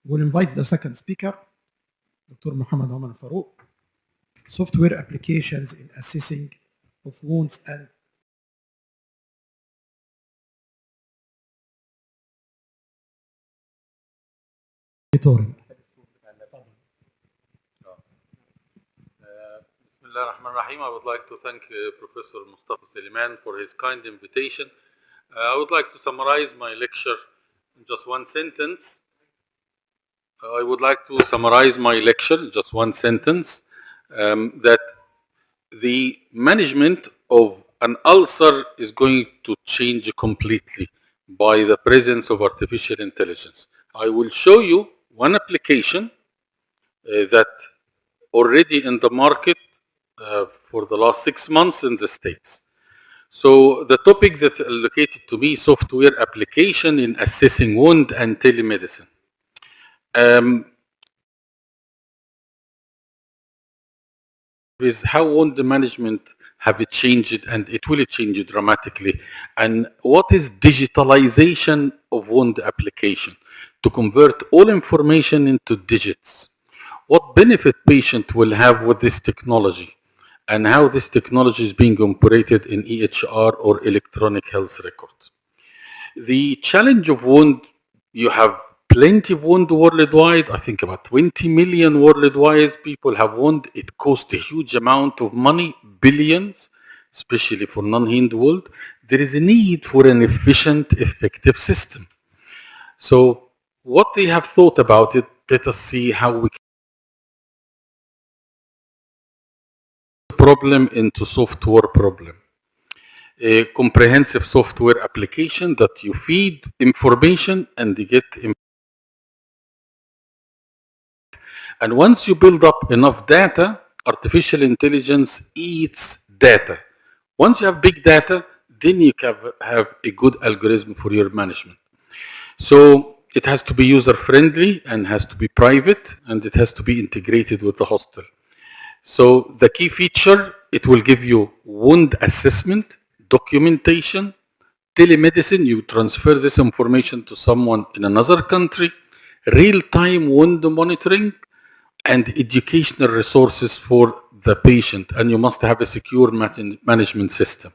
We'll invite the second speaker, Dr. Muhammad Aman Farouk, software applications in assessing of wounds and monitoring. Bismillah ar-Rahman ar-Rahim. I would like to thank Professor Mustafa Seliman for his kind invitation. I would like to summarize my lecture in just one sentence. That the management of an ulcer is going to change completely by the presence of artificial intelligence. I will show you one application that already in the market for the last 6 months in the States. So the topic that allocated to me, software application in assessing wound and telemedicine. Is how wound management have it changed, and it will change dramatically, and what is digitalization of wound application to convert all information into digits. What benefit patient will have with this technology, and how this technology is being operated in EHR or electronic health record. The challenge of wound, you have plenty of wound worldwide. I think about 20 million worldwide people have wound. It costs a huge amount of money, billions, especially for non-healed wound. There is a need for an efficient, effective system. So what they have thought about it, let us see how we can problem into software problem. A comprehensive software application that you feed information and you get and once you build up enough data, artificial intelligence eats data. Once you have big data, then you can have a good algorithm for your management. So it has to be user friendly and has to be private, and it has to be integrated with the hospital. So the key feature, it will give you wound assessment, documentation, telemedicine, you transfer this information to someone in another country, real-time wound monitoring, and educational resources for the patient, and you must have a secure management system.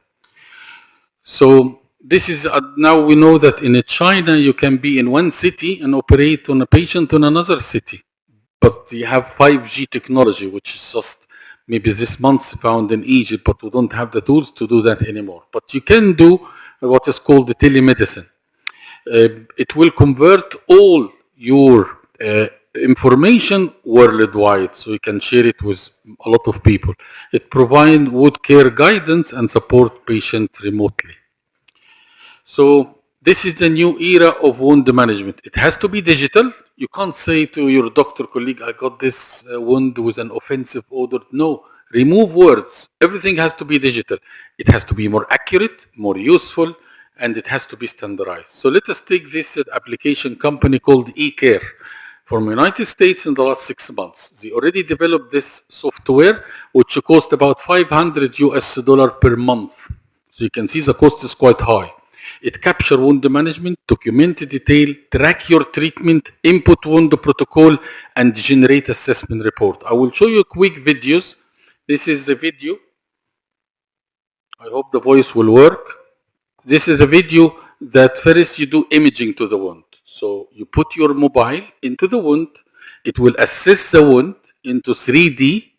So this is, now we know that in China you can be in one city and operate on a patient in another city, but you have 5G technology, which is just maybe this month found in Egypt, but we don't have the tools to do that anymore. But you can do what is called the telemedicine. It will convert all your information worldwide, so you can share it with a lot of people. It provides wound care guidance and support patient remotely. So this is the new era of wound management. It has to be digital. You can't say to your doctor colleague, I got this wound with an offensive odor. No, remove words. Everything has to be digital. It has to be more accurate, more useful, and it has to be standardized. So let us take this application company called eCare from United States in the last 6 months. They already developed this software, which cost about $500 per month. So you can see the cost is quite high. It captures wound management, document detail, track your treatment, input wound protocol, and generate assessment report. I will show you quick videos. This is a video. I hope the voice will work. This is a video that first you do imaging to the wound. So you put your mobile into the wound. It will assess the wound into 3D.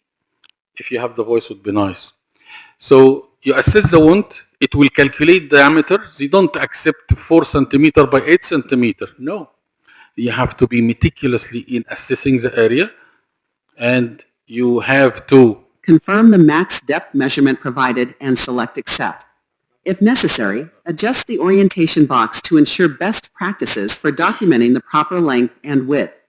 If you have the voice, would be nice. So you assess the wound. It will calculate diameter. They don't accept 4 centimeter by 8 centimeter. No. You have to be meticulously in assessing the area, and you have to confirm the max depth measurement provided and select accept. If necessary, adjust the orientation box to ensure best practices for documenting the proper length and width.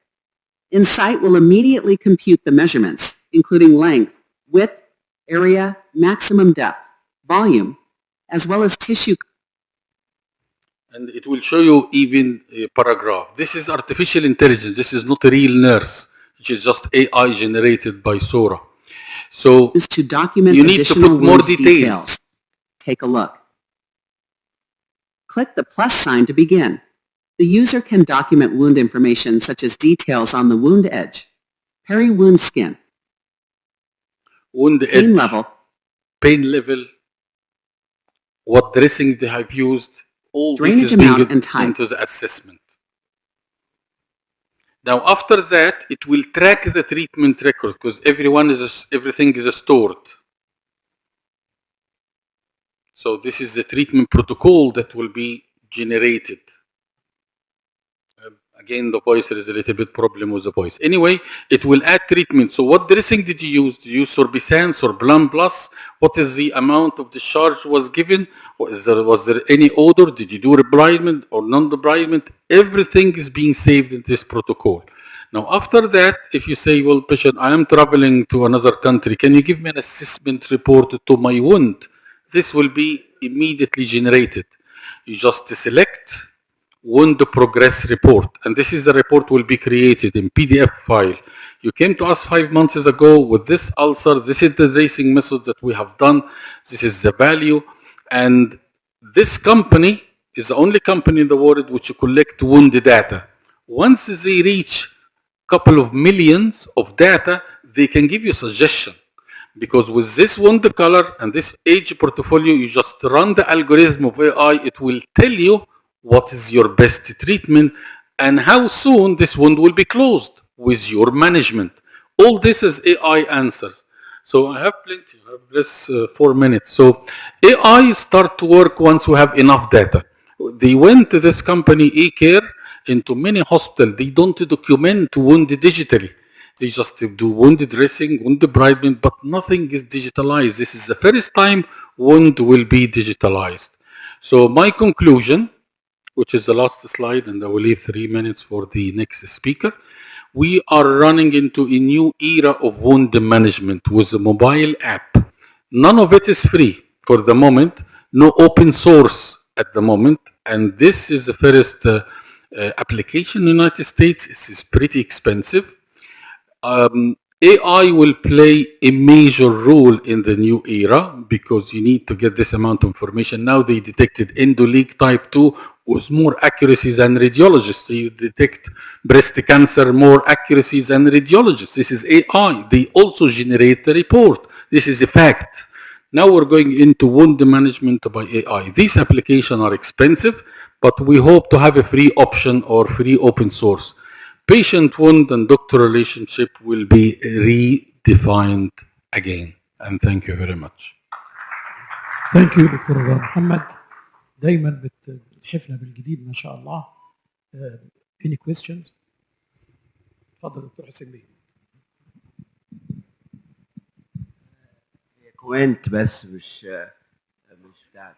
Insight will immediately compute the measurements, including length, width, area, maximum depth, volume, as well as tissue. And it will show you even a paragraph. This is artificial intelligence. This is not a real nurse, which is just AI generated by Sora. So to document you need to put more details. Take a look. Click the plus sign to begin. The user can document wound information such as details on the wound edge, peri-wound skin, wound edge, pain level, pain level, what dressing they have used, all this drainage is being amount and type. into the assessment. Now after that, it will track the treatment record because everything is stored. So this is the treatment protocol that will be generated. Again, the voice, there is a little bit problem with the voice. Anyway, it will add treatment. So what dressing did you use? Did you use sorbisane, Sorblan Plus? What is the amount of discharge was given? Was there any odor? Did you do debridement or non-debridement? Everything is being saved in this protocol. Now, after that, if you say, well, patient, I am traveling to another country, can you give me an assessment report to my wound? This will be immediately generated. You just select wound progress report, and this is the report will be created in PDF file. You came to us 5 months ago with this ulcer. This is the dressing method that we have done. This is the value, and this company is the only company in the world which collect wound data. Once they reach couple of millions of data, they can give you suggestion. Because with this wound color and this age portfolio, you just run the algorithm of AI, it will tell you what is your best treatment and how soon this wound will be closed with your management. All this is AI answers. So I have plenty, I have less 4 minutes. So AI start to work once we have enough data. They went to this company, eCare, into many hospitals. They don't document wound digitally. They just do wound dressing, wound debridement, but nothing is digitalized. This is the first time wound will be digitalized. So my conclusion, which is the last slide, and I will leave 3 minutes for the next speaker. We are running into a new era of wound management with a mobile app. None of it is free for the moment, no open source at the moment, and this is the first application in the United States. This is pretty expensive. AI will play a major role in the new era because you need to get this amount of information. Now they detected endoleak type 2 with more accuracy than radiologists. They detect breast cancer more accuracy than radiologists. This is AI. They also generate the report. This is a fact. Now we're going into wound management by AI. These applications are expensive, but we hope to have a free option or free open source. Patient wound and doctor relationship will be redefined again. And thank you very much. ثانك يو دكتور محمد، دايما بتحفنا بالجديد ما شاء الله. Any questions؟ اتفضل دكتور حسين بيه. كومنت بس مش بتاع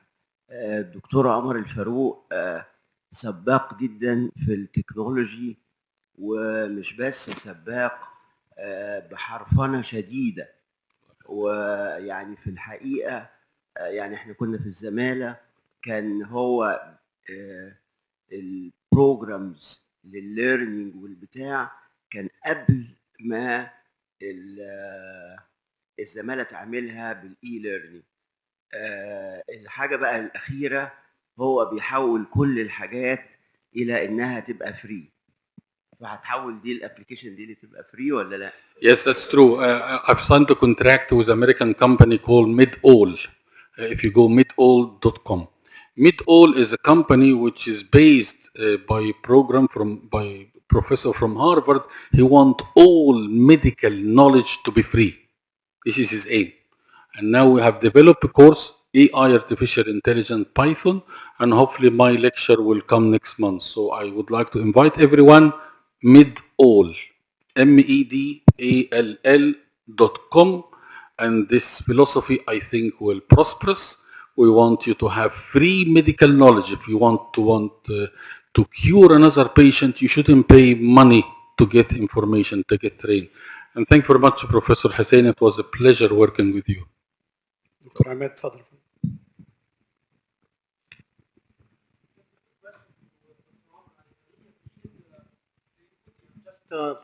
الدكتور عمر الفاروق سباق جدا في التكنولوجي، ومش بس سباق، بحرفنة شديدة. ويعني في الحقيقة يعني احنا كنا في الزمالة، كان هو البروجرامز للليرنينج والبتاع كان قبل ما الزمالة تعملها بالاي ليرنينج. الحاجة بقى الأخيرة هو بيحول كل الحاجات إلى إنها تبقى فري. فهتحول دي الابلكيشن دي اللي تبقى فري ولا لا؟ Yes, that's true. I've signed a contract with an American company called MidAll. If you go midall.com. MidAll is a company which is based by professor from Harvard. He wants all medical knowledge to be free. This is his aim. And now we have developed a course, AI, Artificial Intelligence, Python, and hopefully my lecture will come next month. So I would like to invite everyone, MidAll, MEDALL.com, and this philosophy I think will prosperous. We want you to have free medical knowledge. If you want to cure another patient, you shouldn't pay money to get information, to get trained. And thank you very much, Professor Hussein. It was a pleasure working with you. دكتور عماد اتفضل.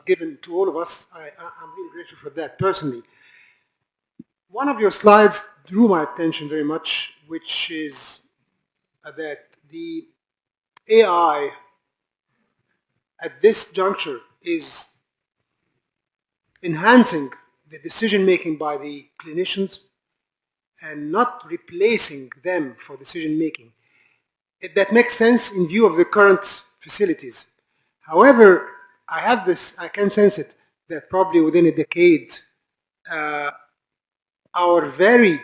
Given to all of us, I'm really grateful for that personally. One of your slides drew my attention very much, which is that the AI at this juncture is enhancing the decision making by the clinicians and not replacing them for decision making. That makes sense in view of the current facilities. However, I can sense it, that probably within a decade, our very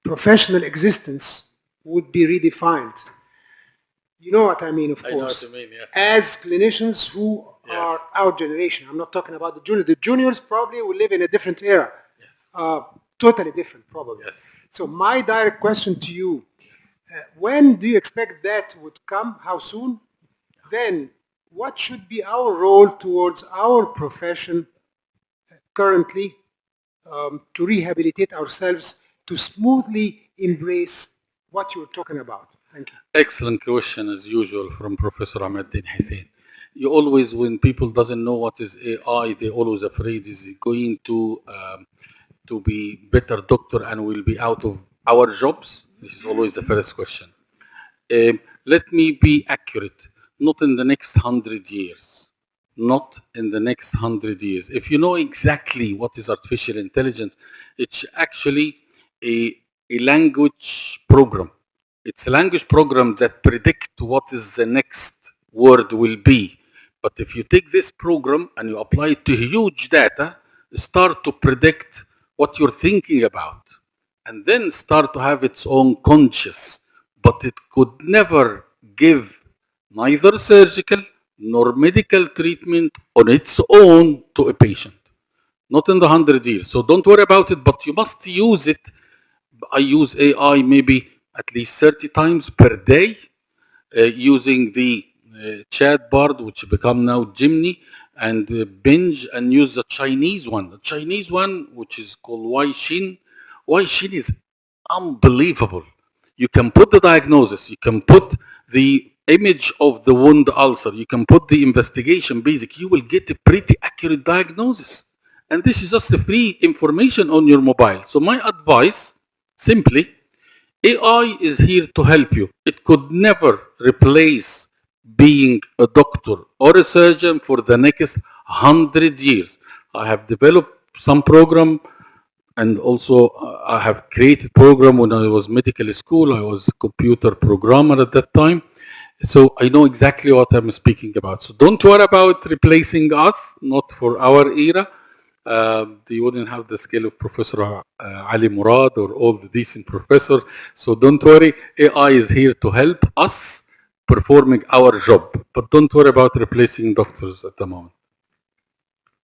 professional existence would be redefined. You know what I mean, of course. I know what you mean, yes. As clinicians who are our generation. I'm not talking about the juniors. The juniors probably will live in a different era. Yes. Totally different, probably. Yes. So my direct question to you, when do you expect that would come? How soon? Then what should be our role towards our profession currently to rehabilitate ourselves, to smoothly embrace what you're talking about? Thank you. Excellent question, as usual, from Professor Ahmeddin Hussein. You always, when people doesn't know what is AI, they're always afraid is it going to be better doctor and will be out of our jobs. This is always the first question. Let me be accurate. Not in the next 100 years. Not in the next 100 years. If you know exactly what is artificial intelligence, it's actually a language program. It's a language program that predict what is the next word will be. But if you take this program and you apply it to huge data, start to predict what you're thinking about, and then start to have its own conscious. But it could never give neither surgical nor medical treatment on its own to a patient. Not in the 100 years. So don't worry about it, but you must use it. I use AI maybe at least 30 times per day, using the chat board, which become now Gemini, and Binge, and use the Chinese one. The Chinese one, which is called Weixin. Weixin is unbelievable. You can put the diagnosis, you can put the image of the wound ulcer, you can put the investigation basic, you will get a pretty accurate diagnosis. And this is just a free information on your mobile. So my advice, simply, AI is here to help you. It could never replace being a doctor or a surgeon for the next 100 years. I have developed some program, and also I have created program when I was medical school. I was a computer programmer at that time. So I know exactly what I'm speaking about. So don't worry about replacing us, not for our era. You wouldn't have the skill of Professor Ali Murad or all the decent professor. So don't worry, AI is here to help us performing our job. But don't worry about replacing doctors at the moment.